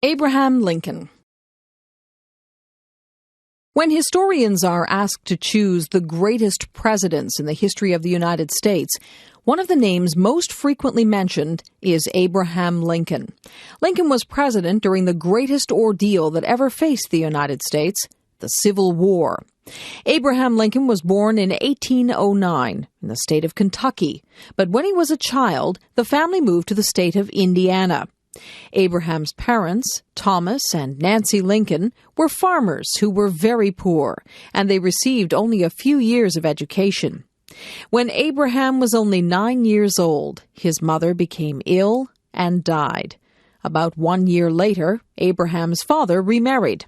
Abraham Lincoln. When historians are asked to choose the greatest presidents in the history of the United States, one of the names most frequently mentioned is Abraham Lincoln. Lincoln was president during the greatest ordeal that ever faced the United States, the Civil War. Abraham Lincoln was born in 1809 in the state of Kentucky, but when he was a child, the family moved to the state of Indiana. Abraham's parents, Thomas and Nancy Lincoln, were farmers who were very poor, and they received only a few years of education. When Abraham was only 9 years old, his mother became ill and died. About 1 year later, Abraham's father remarried.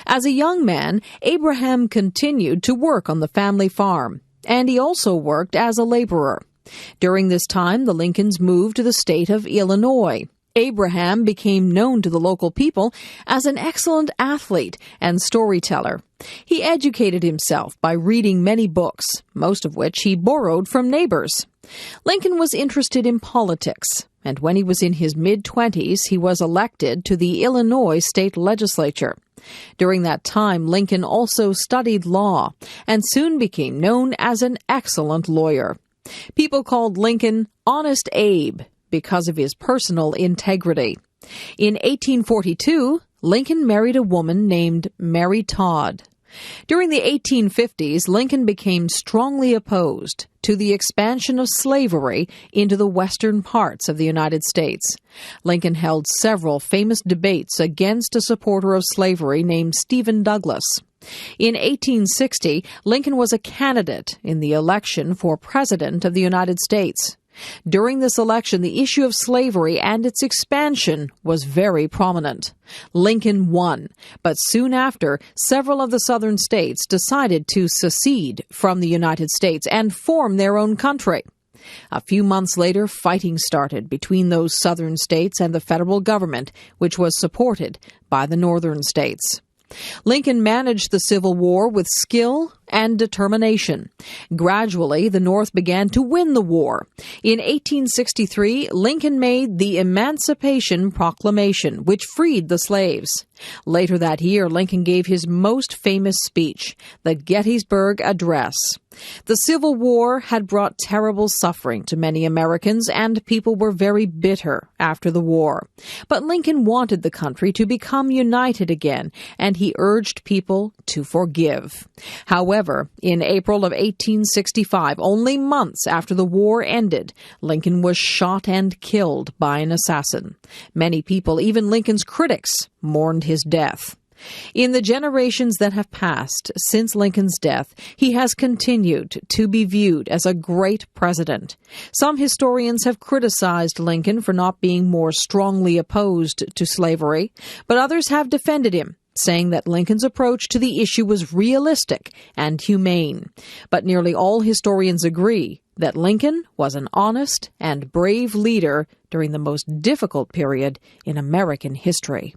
As a young man, Abraham continued to work on the family farm, and he also worked as a laborer. During this time, the Lincolns moved to the state of Illinois. Abraham became known to the local people as an excellent athlete and storyteller. He educated himself by reading many books, most of which he borrowed from neighbors. Lincoln was interested in politics, and when he was in his mid-20s, he was elected to the Illinois state legislature. During that time, Lincoln also studied law and soon became known as an excellent lawyer. People called Lincoln Honest Abe because of his personal integrity. In 1842, Lincoln married a woman named Mary Todd. During the 1850s, Lincoln became strongly opposed to the expansion of slavery into the western parts of the United States. Lincoln held several famous debates against a supporter of slavery named Stephen Douglas. In 1860, Lincoln was a candidate in the election for President of the United States. During this election, the issue of slavery and its expansion was very prominent. Lincoln won, but soon after, several of the southern states decided to secede from the United States and form their own country. A few months later, fighting started between those southern states and the federal government, which was supported by the northern states. Lincoln managed the Civil War with skill and determination. Gradually, the North began to win the war. In 1863, Lincoln made the Emancipation Proclamation, which freed the slaves. Later that year, Lincoln gave his most famous speech, the Gettysburg Address. The Civil War had brought terrible suffering to many Americans, and people were very bitter after the war. But Lincoln wanted the country to become united again, and he urged people to forgive. However, in April of 1865, only months after the war ended, Lincoln was shot and killed by an assassin. Many people, even Lincoln's critics, mourned his death. In the generations that have passed since Lincoln's death, he has continued to be viewed as a great president. Some historians have criticized Lincoln for not being more strongly opposed to slavery, but others have defended him, saying that Lincoln's approach to the issue was realistic and humane. But nearly all historians agree that Lincoln was an honest and brave leader during the most difficult period in American history.